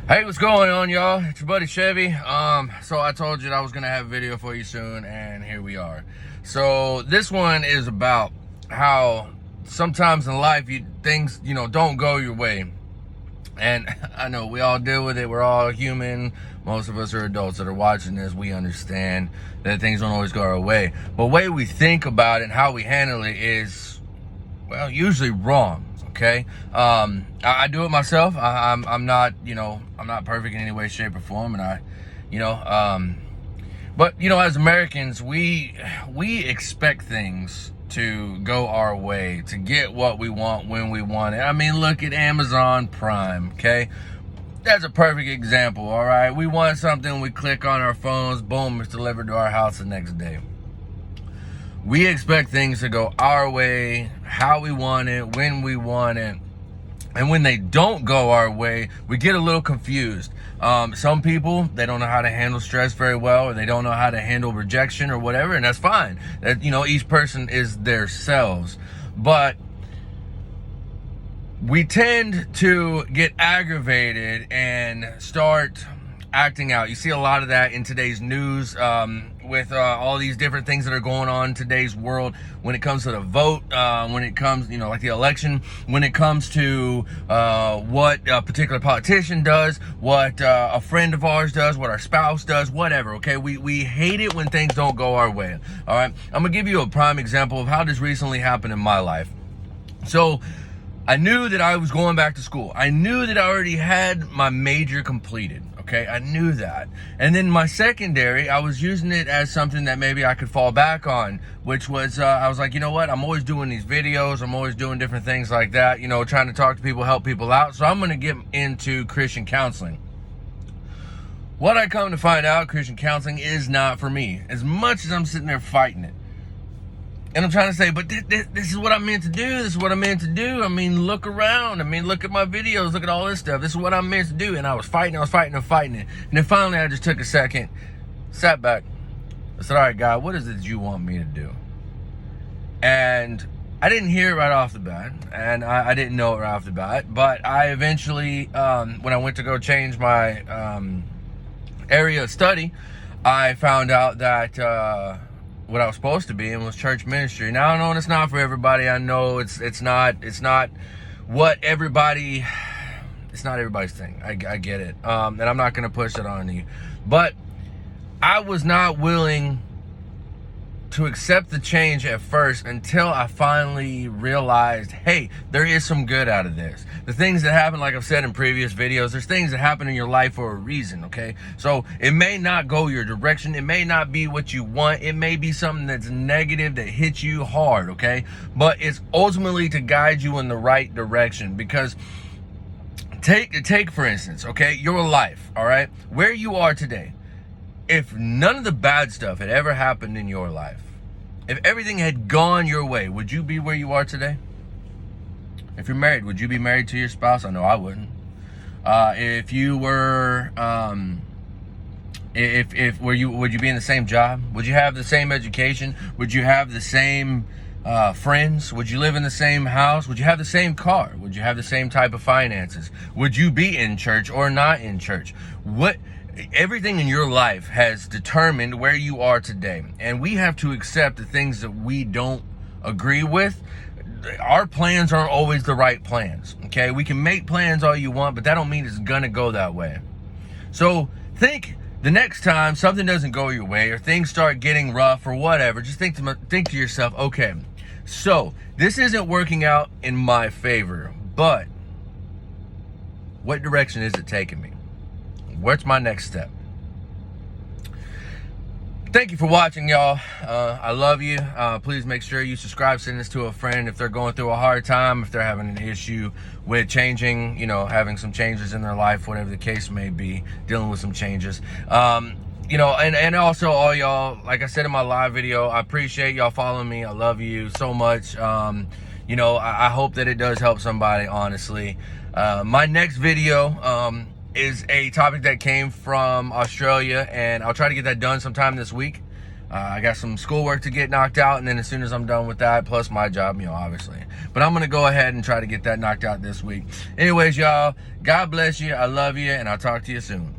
Hey, what's going on, y'all? It's your buddy Chevy. So I told you that I was gonna have a video for you soon, and here we are. So this one is about how sometimes in life things don't go your way. And I know we all deal with it. We're all human. Most of us are adults that are watching this. We understand that things don't always go our way. But the way we think about it and how we handle it is, well, usually wrong. Okay, I do it myself. I'm not, I'm not perfect in any way, shape, or form, and but as Americans, we expect things to go our way, to get what we want when we want it. I mean, look at Amazon Prime. Okay, that's a perfect example. All right, we want something, we click on our phones, boom, it's delivered to our house the next day. We expect things to go our way, how we want it, when we want it. And when they don't go our way, we get a little confused. Some people, they don't know how to handle stress very well, or they don't know how to handle rejection or whatever, and that's fine. That, each person is their selves. But we tend to get aggravated and start acting out. You see a lot of that in today's news, with all these different things that are going on in today's world when it comes to the vote, when it comes, like the election, when it comes to what a particular politician does, what a friend of ours does, what our spouse does, whatever. Okay, we hate it when things don't go our way. All right, I'm gonna give you a prime example of how this recently happened in my life. So I knew that I was going back to school. I knew that I already had my major completed. Okay, I knew that. And then my secondary, I was using it as something that maybe I could fall back on, which was, I was like, you know what? I'm always doing these videos. I'm always doing different things like that, trying to talk to people, help people out. So I'm going to get into Christian counseling. What I come to find out, Christian counseling is not for me, as much as I'm sitting there fighting it. And I'm trying to say, but this is what I'm meant to do. This is what I'm meant to do. I mean, look around. I mean, look at my videos. Look at all this stuff. This is what I'm meant to do. And I was fighting it. And then finally, I just took a second, sat back. I said, all right, God, what is it you want me to do? And I didn't hear it right off the bat. And I didn't know it right off the bat. But I eventually, when I went to go change my area of study, I found out that what I was supposed to be in was church ministry. Now I know it's not for everybody. I know it's not what everybody, it's not everybody's thing. I get it. And I'm not gonna push it on you. But I was not willing to accept the change at first until I finally realized, hey, there is some good out of this. The things that happen, like I've said in previous videos, there's things that happen in your life for a reason, okay? So it may not go your direction. It may not be what you want. It may be something that's negative that hits you hard, okay? But it's ultimately to guide you in the right direction. Because take for instance, okay, your life, all right? Where you are today. If none of the bad stuff had ever happened in your life, if everything had gone your way, would you be where you are today? If you're married, would you be married to your spouse? I know I wouldn't. If you were, would you be in the same job? Would you have the same education? Would you have the same friends? Would you live in the same house? Would you have the same car? Would you have the same type of finances? Would you be in church or not in church? Everything in your life has determined where you are today. And we have to accept the things that we don't agree with. Our plans aren't always the right plans, okay? We can make plans all you want, but that don't mean it's gonna go that way. So think the next time something doesn't go your way or things start getting rough or whatever, just think to yourself, okay, so this isn't working out in my favor, but what direction is it taking me? What's my next step? Thank you for watching, y'all. I love you. Please make sure you subscribe, send this to a friend if they're going through a hard time, if they're having an issue with changing, having some changes in their life, whatever the case may be, dealing with some changes. And also all y'all, like I said in my live video, I appreciate y'all following me. I love you so much. I hope that it does help somebody, honestly. My next video, is a topic that came from Australia, and I'll try to get that done sometime this week. I got some schoolwork to get knocked out, and then as soon as I'm done with that, plus my job, obviously. But I'm going to go ahead and try to get that knocked out this week. Anyways, y'all, God bless you. I love you, and I'll talk to you soon.